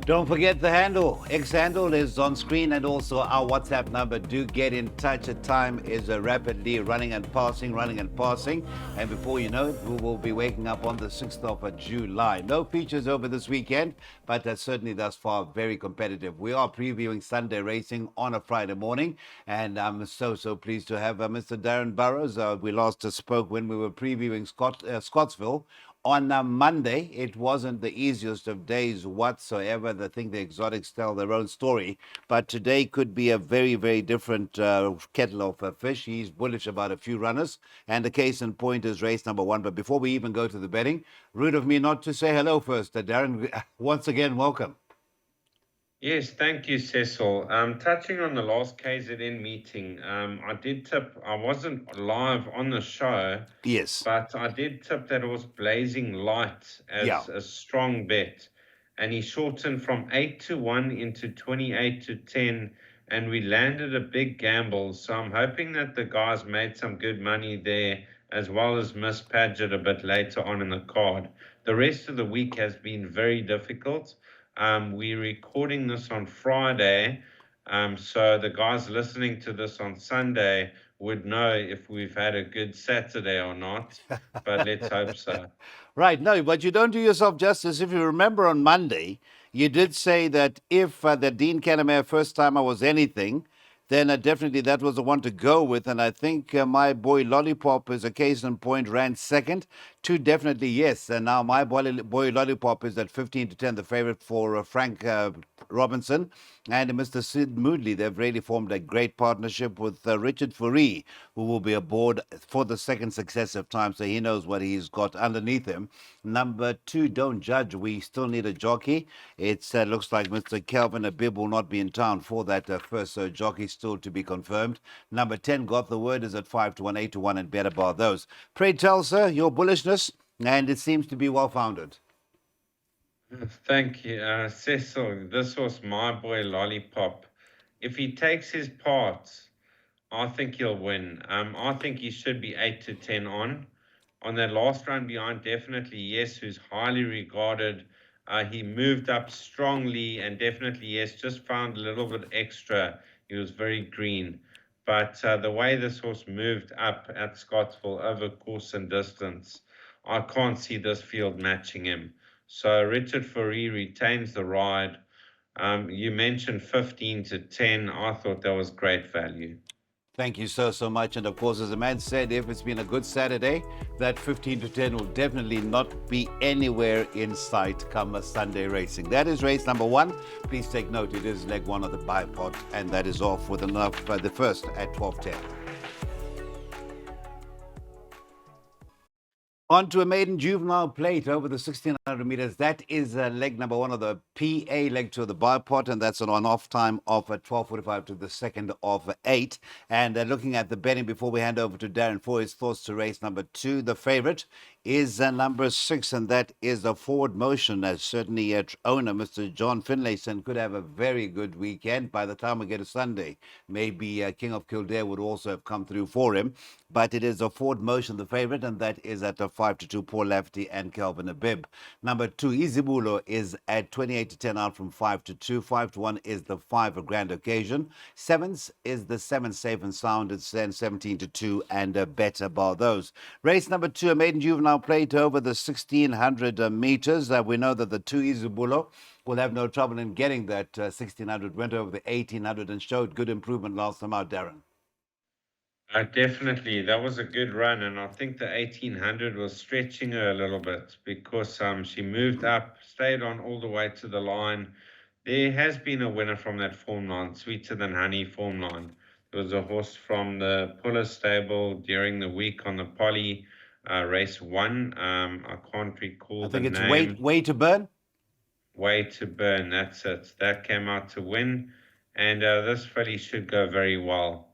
Don't forget the handle. X handle is on screen and also our WhatsApp number. Do get in touch. The time is rapidly running and passing, running and passing. And before you know it, we will be waking up on the 6th of July. No features over this weekend, but certainly thus far very competitive. We are previewing Sunday racing on a Friday morning. And I'm so pleased to have Mr. Darren Burrows. We last spoke when we were previewing Scottsville. On Monday, it wasn't the easiest of days whatsoever. I think the exotics tell their own story. But today could be a very different kettle of fish. He's bullish about a few runners. And the case in point is race number one. But before we even go to the betting, rude of me not to say hello first. Darren, once again, welcome. Yes, thank you, Cecil. Touching on the last KZN meeting, I did tip, I wasn't live on the show, Yes. but I did tip that it was Blazing Light Yeah. as a strong bet. And he shortened from 8 to 1 into 28 to 10, and we landed a big gamble. So I'm hoping that the guys made some good money there, as well as Miss Paget a bit later on in the card. The rest of the week has been very difficult. We're recording this on Friday, so the guys listening to this on Sunday would know if we've had a good Saturday or not, but let's hope so. Right. No, but you don't do yourself justice. If you remember on Monday, you did say that if the Dean Canamere first timer was anything, then definitely that was the one to go with. And I think my boy Lollipop is a case in point, ran second. Two definitely yes. And now my boy Lollipop is at 15 to 10, the favorite for Frank Robinson and Mr. Sid Moodley. They've really formed a great partnership with Richard Fourie, who will be aboard for the second successive time. So he knows what he's got underneath him. Number two, don't judge. We still need a jockey. It looks like Mr. Kelvin Abib will not be in town for that first jockey, still to be confirmed. Number 10, got the word, is at 5 to 1, 8 to 1, and bet about those. Pray tell, sir, your bullishness, and it seems to be well founded. Thank you, Cecil. This was my boy Lollipop. If he takes his parts, I think he'll win. I think he should be 8 to 10 on. On that last run behind, definitely yes, who's highly regarded. He moved up strongly and definitely yes, just found a little bit extra. He was very green. But the way this horse moved up at Scottsville over course and distance, I can't see this field matching him. So Richard Fourie retains the ride. You mentioned 15 to 10. I thought that was great value. Thank you so much. And of course, as the man said, if it's been a good Saturday, that 15 to 10 will definitely not be anywhere in sight come a Sunday racing. That is race number one. Please take note, it is leg one of the bipod, and that is off with enough the first at 12:10. On to a maiden juvenile plate over the 1600 meters. That is leg number one of the PA leg to the bipod, and that's an on-off time of 12:45 to the second of 8. And looking at the betting before we hand over to Darren for his thoughts to race number two, the favorite is number 6, and that is the Forward Motion. As certainly owner, Mr. John Finlayson, could have a very good weekend. By the time we get to Sunday, maybe King of Kildare would also have come through for him. But it is a Forward Motion, the favorite, and that is at a 5 to 2, Paul Lafferty and Kelvin Abib. Number 2, Izibulo, is at 28 to 10 out from 5 to 2. 5 to 1 is the 5, a grand occasion. Sevens is the 7, safe and sound. It's then 17 to 2 and a better bar those. Race number 2, a maiden juvenile plate over the 1600 meters. We know that the 2, Izibulo, will have no trouble in getting that 1600. Went over the 1800 and showed good improvement last time out, Darren. Definitely, that was a good run, and I think the 1800 was stretching her a little bit because she moved up, stayed on all the way to the line. There has been a winner from that form line, Sweeter Than Honey form line. There was a horse from the Puller stable during the week on the Poly race one. I can't recall I the think it's name. way to burn. Way to Burn, that's it. That came out to win, and this filly should go very well.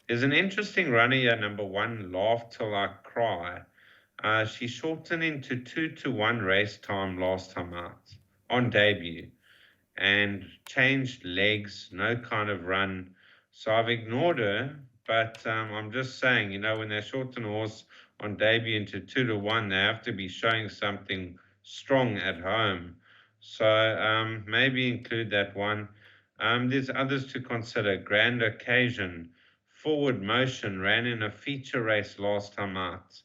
There's an interesting runner here, number 1, Laugh Till I Cry. She shortened into 2 to 1 race time last time out on debut and changed legs, no kind of run. So I've ignored her, but I'm just saying, when they shorten a horse on debut into 2 to 1, they have to be showing something strong at home. So maybe include that one. There's others to consider. Grand Occasion, Forward Motion ran in a feature race last time out.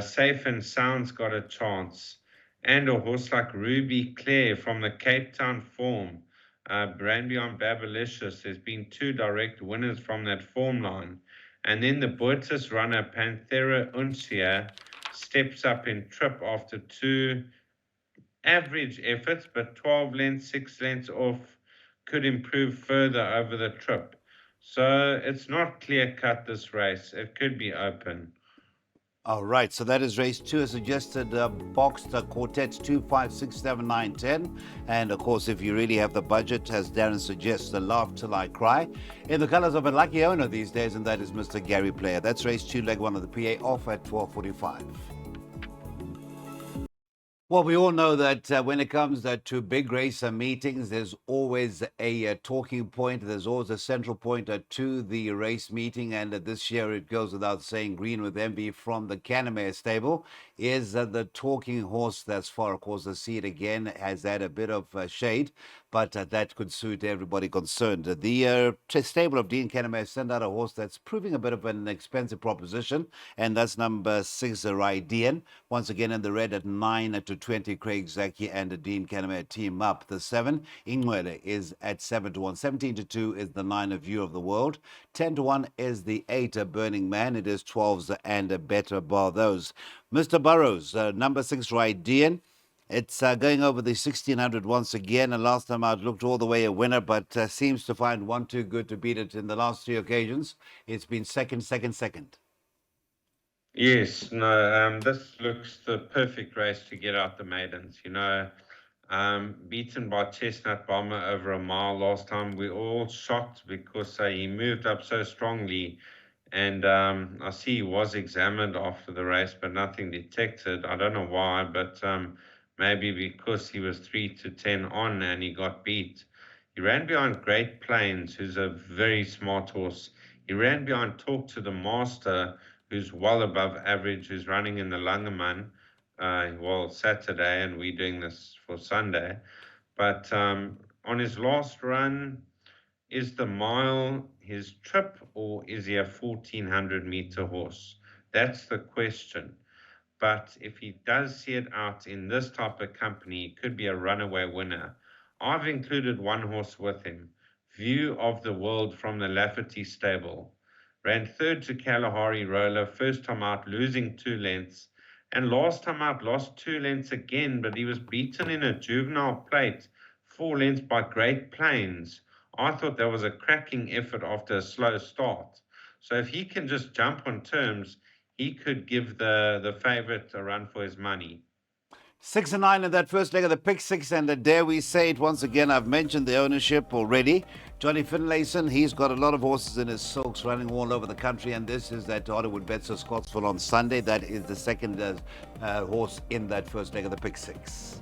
Safe and Sound's got a chance. And a horse like Ruby Claire from the Cape Town form. Brand Beyond Babalicious. There's been two direct winners from that form line. And then the Boetis runner Panthera Uncia steps up in trip after two average efforts, but 12 lengths, 6 lengths off could improve further over the trip. So it's not clear cut this race. It could be open. All right, so that is race 2, as suggested, boxed quartets 2, 5, 6, 7, 9, 10. And of course, if you really have the budget, as Darren suggests, the Laugh Till I Cry, in the colors of a lucky owner these days, and that is Mr. Gary Player. That's race 2, leg 1 of the PA, off at 12:45. Well, we all know that when it comes to big race meetings, there's always a talking point. There's always a central point to the race meeting. And this year, it goes without saying, Green with MB from the Canamere stable is the talking horse thus far. Of course, the seed again has had a bit of shade, but that could suit everybody concerned. The stable of Dean Canamere sent out a horse that's proving a bit of an expensive proposition, and that's number 6, Rydian. Once again in the red at 9 to 20, Craig Zaki and Dean Canamere team up. The 7, Ingwele, is at 7 to 1. 17 to 2 is the 9, View of the World. 10 to 1 is the 8, Burning Man. It is 12s and better bar those. Mr. Burrows, number 6, Rydian. It's going over the 1600 once again, and last time out looked all the way a winner, but seems to find one too good to beat it in the last 3 occasions. It's been second, second, second. Yes, no, this looks the perfect race to get out the maidens. Beaten by Chestnut Bomber over a mile last time. We're all shocked because he moved up so strongly. And I see he was examined after the race, but nothing detected. I don't know why, but maybe because he was 3 to 10 on and he got beat. He ran behind Great Plains, who's a very smart horse. He ran behind Talk to the Master, who's well above average, who's running in the Langeman, Saturday, and we're doing this for Sunday. But on his last run, is the mile his trip, or is he a 1400-meter horse? That's the question. But if he does see it out in this type of company, he could be a runaway winner. I've included one horse with him, View of the World from the Lafferty stable. Ran third to Kalahari Roller, first time out losing 2 lengths, and last time out lost 2 lengths again, but he was beaten in a juvenile plate 4 lengths by Great Plains. I thought that was a cracking effort after a slow start. So if he can just jump on terms, he could give the favorite a run for his money. 6 and 9 in that first leg of the pick 6, and dare we say it once again, I've mentioned the ownership already. Johnny Finlayson, he's got a lot of horses in his silks running all over the country, and this is that Hollywood Betser Scottsville on Sunday. That is the second horse in that first leg of the pick 6.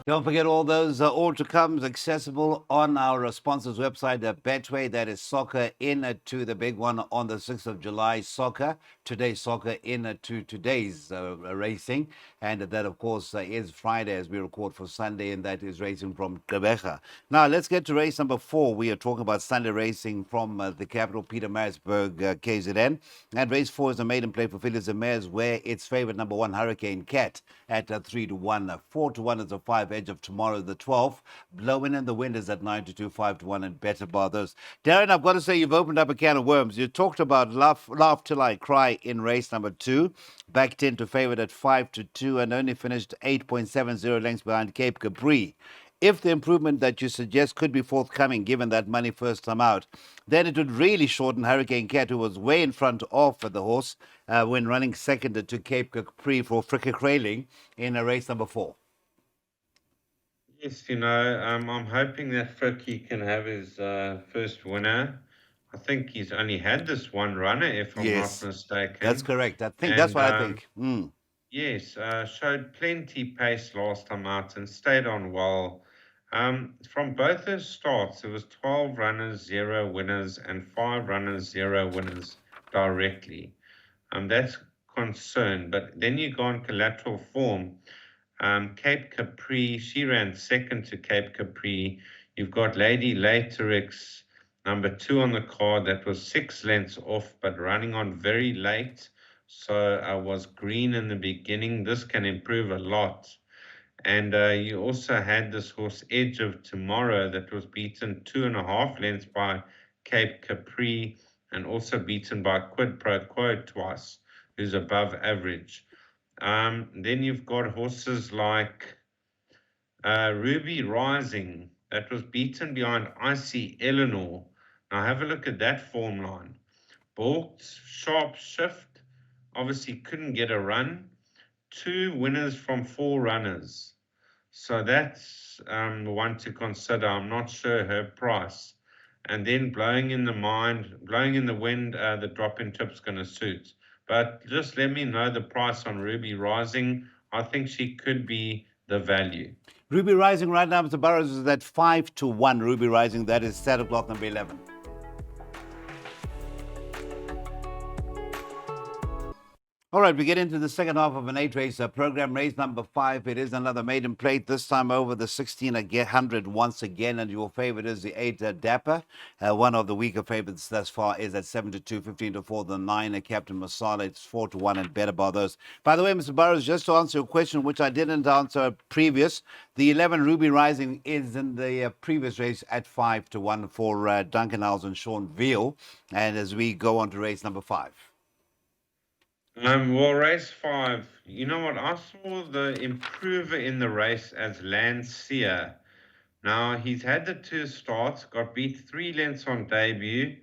Don't forget all those all to comes accessible on our sponsor's website, Betway. That is soccer in to the big one on the 6th of July. Soccer, today's soccer in to today's racing. And that, of course, is Friday as we record for Sunday, and that is racing from Gqeberha. Now, let's get to race number 4. We are talking about Sunday racing from the capital, Pietermaritzburg, KZN. And race 4 is a maiden play for Phyllis and Mares, where its favorite number 1, Hurricane Cat, at 3 to 1. 4 to 1 is a 5 Edge of Tomorrow, the 12th. Blowing in the Wind is at 9 to 2, 5 to 1, and better bar those. Darren, I've got to say, you've opened up a can of worms. You talked about Laugh Till I Cry in race number 2, backed into favorite at 5 to 2, and only finished 8.70 lengths behind Cape Capri. If the improvement that you suggest could be forthcoming, given that money first time out, then it would really shorten Hurricane Cat, who was way in front of the horse when running second to Cape Capri for Fricka Kraling in race number 4. Yes, I'm hoping that Frickie can have his first winner. I think he's only had this one runner, if I'm not mistaken. That's correct. I think that's what I think. Yes, showed plenty pace last time out and stayed on well. From both his starts, it was 12 runners, 0 winners, and 5 runners, 0 winners directly. That's concern. But then you go on collateral form. Cape Capri, she ran second to Cape Capri. You've got Lady Laterix, number 2 on the card, that was 6 lengths off, but running on very late. So I was green in the beginning. This can improve a lot. And you also had this horse Edge of Tomorrow that was beaten 2.5 lengths by Cape Capri and also beaten by Quid Pro Quo twice, who's above average. Then you've got horses like Ruby Rising that was beaten behind Icy Eleanor. Now have a look at that form line. Balked, Sharp Shift, obviously couldn't get a run. 2 winners from 4 runners. So that's one to consider. I'm not sure her price. And then blowing in the wind, the drop in tip's going to suit. But just let me know the price on Ruby Rising. I think she could be the value. Ruby Rising right now, Mr. Burrows, is at 5-1. Ruby Rising, that is saddle cloth number 11. All right, we get into the second half of an 8-race program. Race number 5. It is another maiden plate, this time over the 1600 once again. And your favorite is the 8 Dapper. One of the weaker favorites thus far is at 7-2, 15-4. The 9 Captain Masala, it's 4-1 and better by those. By the way, Mr. Burrows, just to answer your question, which I didn't answer previous, the 11 Ruby Rising is in the previous race at 5-1 for Duncan Howes and Sean Veal. And as we go on to race number 5. Well, race 5, you know what? I saw the improver in the race as Lancia. Now, he's had the 2 starts, got beat 3 lengths on debut,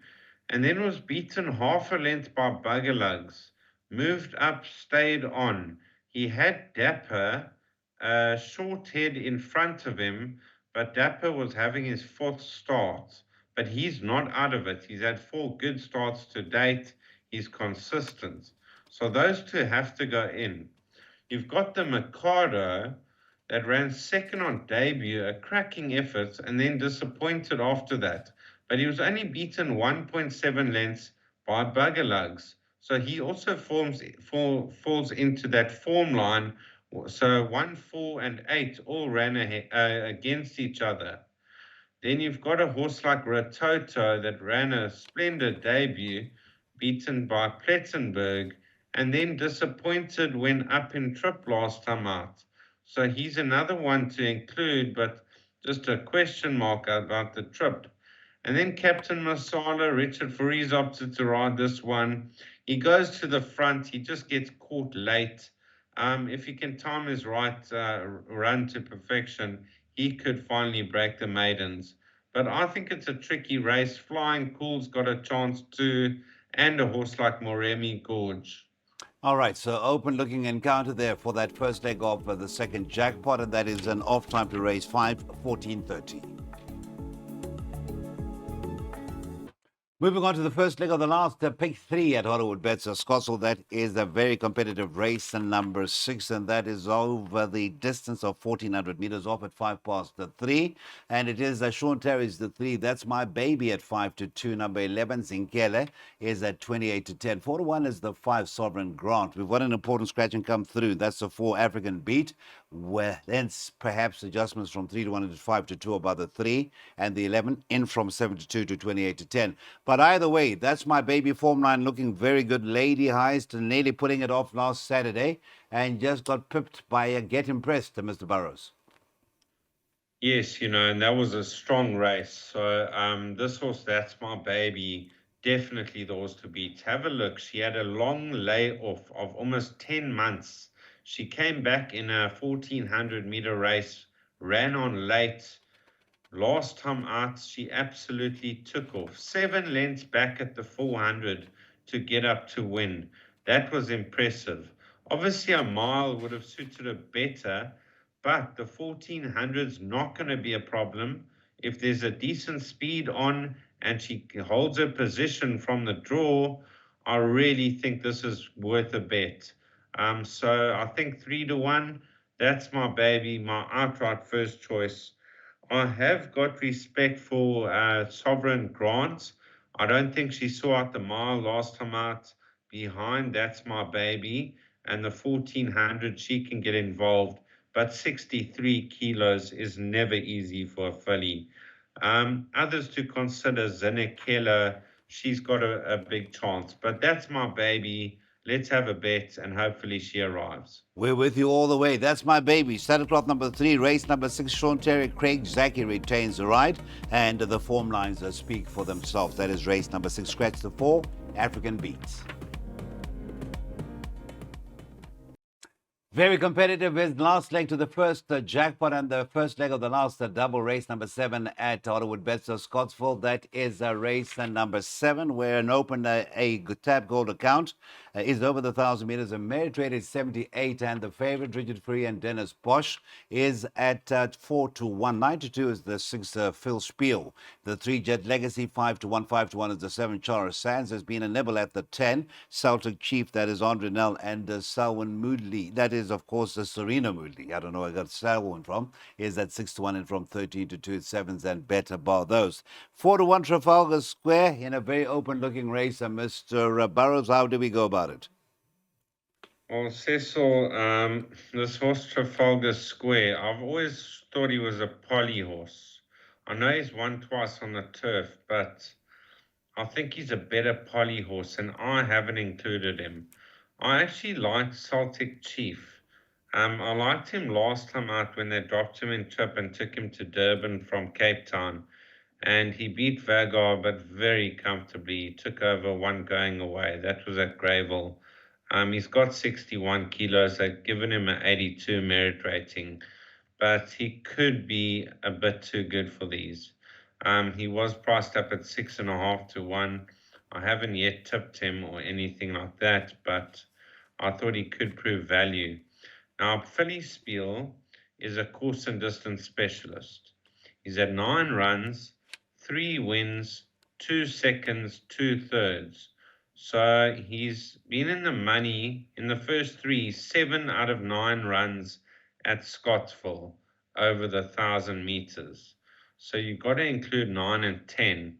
and then was beaten half a length by Buggerlugs. Moved up, stayed on. He had Dapper, short head in front of him, but Dapper was having his 4th start. But he's not out of it. He's had 4 good starts to date. He's consistent. So those 2 have to go in. You've got the Mikado that ran second on debut, a cracking effort, and then disappointed after that. But he was only beaten 1.7 lengths by Buggerlugs. So he also falls into that form line. So 1, 4, and 8 all ran against each other. Then you've got a horse like Rototo that ran a splendid debut, beaten by Plettenberg, and then disappointed when up in trip last time out. So he's another one to include, but just a question mark about the trip. And then Captain Masala, Richard Fouries opted to ride this one. He goes to the front. He just gets caught late. If he can time his right run to perfection, he could finally break the maidens. But I think it's a tricky race. Flying Cool's got a chance too, and a horse like Moremi Gorge. All right, so open looking encounter there for that first leg of the second jackpot, and that is an off time to race 5, 14:30. Moving on to the first leg of the last pick 3 at Hollywood Bets Scottsdale. That is a very competitive race, and number 6, and that is over the distance of 1400 meters off at 3:05. And it is Sean Terry's the 3. That's My Baby at 5-2. Number 11, Zinkele, is at 28-10. 4-1 is the 5 Sovereign Grant. We've got an important scratch and come through. That's the 4 African Beat, where then perhaps adjustments from 3-1 to 5-2 about the 3, and the 11 in from 7-2 to 28-10. But either way, that's My Baby form line looking very good. Lady Heist nearly putting it off last Saturday and just got pipped by a Get Impressed, Mr. Burrows. Yes, and that was a strong race. So this horse, That's My Baby, definitely the horse to beat. Have a look. She had a long layoff of almost 10 months. She came back in a 1400-meter race, ran on late. Last time out, she absolutely took off. 7 lengths back at the 400 to get up to win. That was impressive. Obviously, a mile would have suited her better, but the 1400's not going to be a problem. If there's a decent speed on and she holds her position from the draw, I really think this is worth a bet. So I think 3-1, That's My Baby, my outright first choice. I have got respect for Sovereign Grant. I don't think she saw out the mile last time out, behind That's My Baby and the 1400, she can get involved. But 63 kilos is never easy for a filly. Others to consider, Zinekela, she's got a big chance. But That's My Baby. Let's have a bet and hopefully she arrives. We're with you all the way. That's my baby. Starter cloth number 3, race number 6, Sean Terry, Craig Zaki retains the ride, and the form lines speak for themselves. That is race number 6. Scratch the 4, African Beats. Very competitive with last leg to the first jackpot and the first leg of the last double race number 7 at Hollywood Bets of Scottsville. That is race number 7, where an open a tab gold account is over the 1,000 meters. A merit rate is 78, and the favorite Richard Free and Dennis Bosch is at 4-1. 9-2 is the 6 Phil Spiel. The 3 Jet Legacy 5-1. 5-1 is the 7 Charles Sands. There's been a nibble at the 10 Celtic Chief. That is Andre Nell and Selwyn Moodley. That is, of course, Serena Moodley. I don't know where I got Selwyn from. Is at 6-1 and from 13-2 sevens and better bar those. 4-1 Trafalgar Square in a very open-looking race. Mr. Burrows, how do we go about it? Well, Cecil, this horse Trafalgar Square, I've always thought he was a poly horse. I know he's won twice on the turf, but I think he's a better poly horse, and I haven't included him. I actually like Celtic Chief. I liked him last time out when they dropped him in trip and took him to Durban from Cape Town. And he beat Vagar, but very comfortably. He took over one going away. That was at Greyville. He's got 61 kilos. They've given him an 82 merit rating, but he could be a bit too good for these. He was priced up at 6.5 to 1. I haven't yet tipped him or anything like that, but I thought he could prove value. Now, Philly Spiel is a course and distance specialist. He's had 9 runs, 3 wins, 2 seconds, 2 thirds. So he's been in the money in the first 3, 7 out of 9 runs at Scottsville over the 1,000 meters. So you've got to include 9 and 10.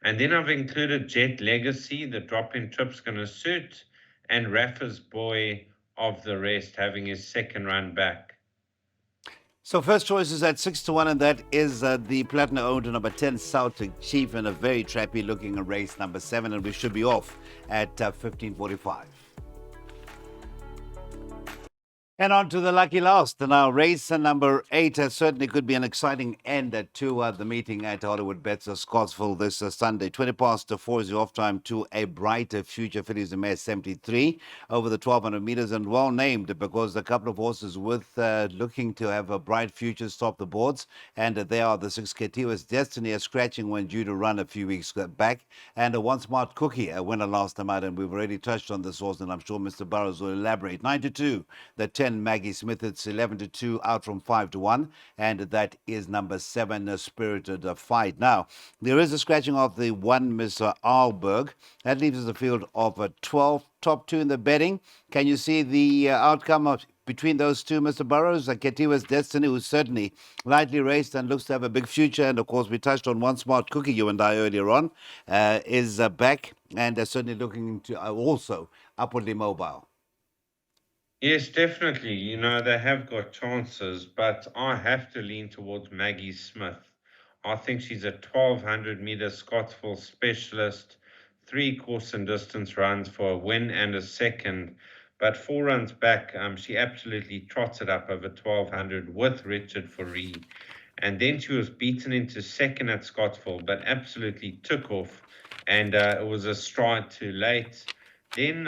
And then I've included Jet Legacy, the drop-in trip's going to suit, and Rafa's Boy of the rest, having his second run back. So first choice is at 6-1, and that is the platinum owned number 10 Celtic Chief in a very trappy looking race number 7, and we should be off at 15:45. And on to the lucky last. Now, race number 8 certainly could be an exciting end to the meeting at Hollywood Bets of Scottsville this Sunday. 4 is the off time to a brighter future fillies the mare 73 over the 1,200 meters, and well named because a couple of horses with looking to have a bright future stop the boards, and they are the 6 Ketiwa's Destiny, a scratching when due to run a few weeks back, and a One Smart Cookie, a winner last time out, and we've already touched on this horse, and I'm sure Mr. Burrows will elaborate. 9-2, the 10 Maggie Smith. It's 11-2 out from 5-1, and that is number 7 Spirited Fight. Now, there is a scratching of the 1 Mr. Arlberg. That leaves us a field of 12, top 2 in the betting. Can you see the outcome of between those two, Mr. Burrows? Ketiwa's Destiny, who's certainly lightly raced and looks to have a big future, and of course we touched on One Smart Cookie, you and I, earlier on, is back and certainly looking to also upwardly mobile. Yes, definitely. You know, they have got chances, but I have to lean towards Maggie Smith. I think she's a 1,200 meter Scottsville specialist, 3 course and distance runs for a win and a second. But 4 runs back, she absolutely trotted up over 1,200 with Richard Fourie. And then she was beaten into second at Scottsville, but absolutely took off. And it was a stride too late. Then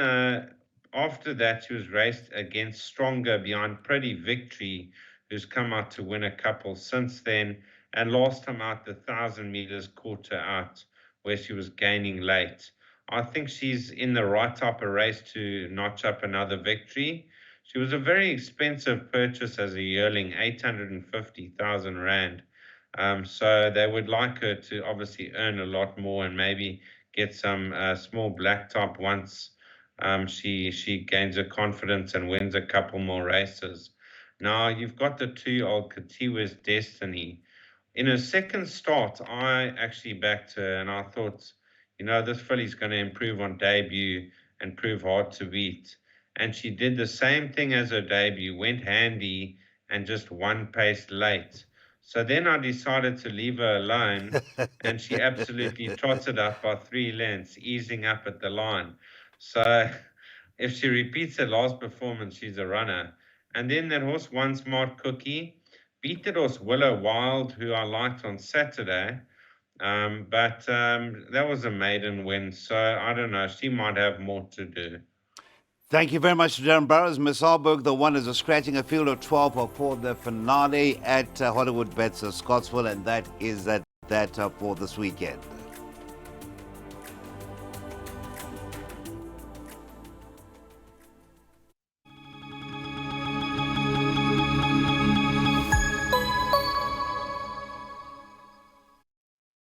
after that, she was raced against Stronger behind Pretty Victory, who's come out to win a couple since then. And last time out, the 1,000 meters caught her out where she was gaining late. I think she's in the right type of race to notch up another victory. She was a very expensive purchase as a yearling, 850,000 Rand. So they would like her to obviously earn a lot more and maybe get some small black top once she gains her confidence and wins a couple more races. Now you've got the 2-year-old Ketiwa's Destiny. In her second start, I actually backed her, and I thought, you know, this filly's going to improve on debut and prove hard to beat. And she did the same thing as her debut, went handy and just one pace late. So then I decided to leave her alone, and she absolutely trotted up by 3 lengths, easing up at the line. So if she repeats her last performance, she's a runner. And then that horse, One Smart Cookie, beat that horse Willow Wild, who I liked on Saturday. But that was a maiden win, so I don't know. She might have more to do. Thank you very much to Darren Burrows. Miss Alberg, the one is a scratching a field of 12 for the finale at Hollywood Bets Scottsville, and that is that for this weekend.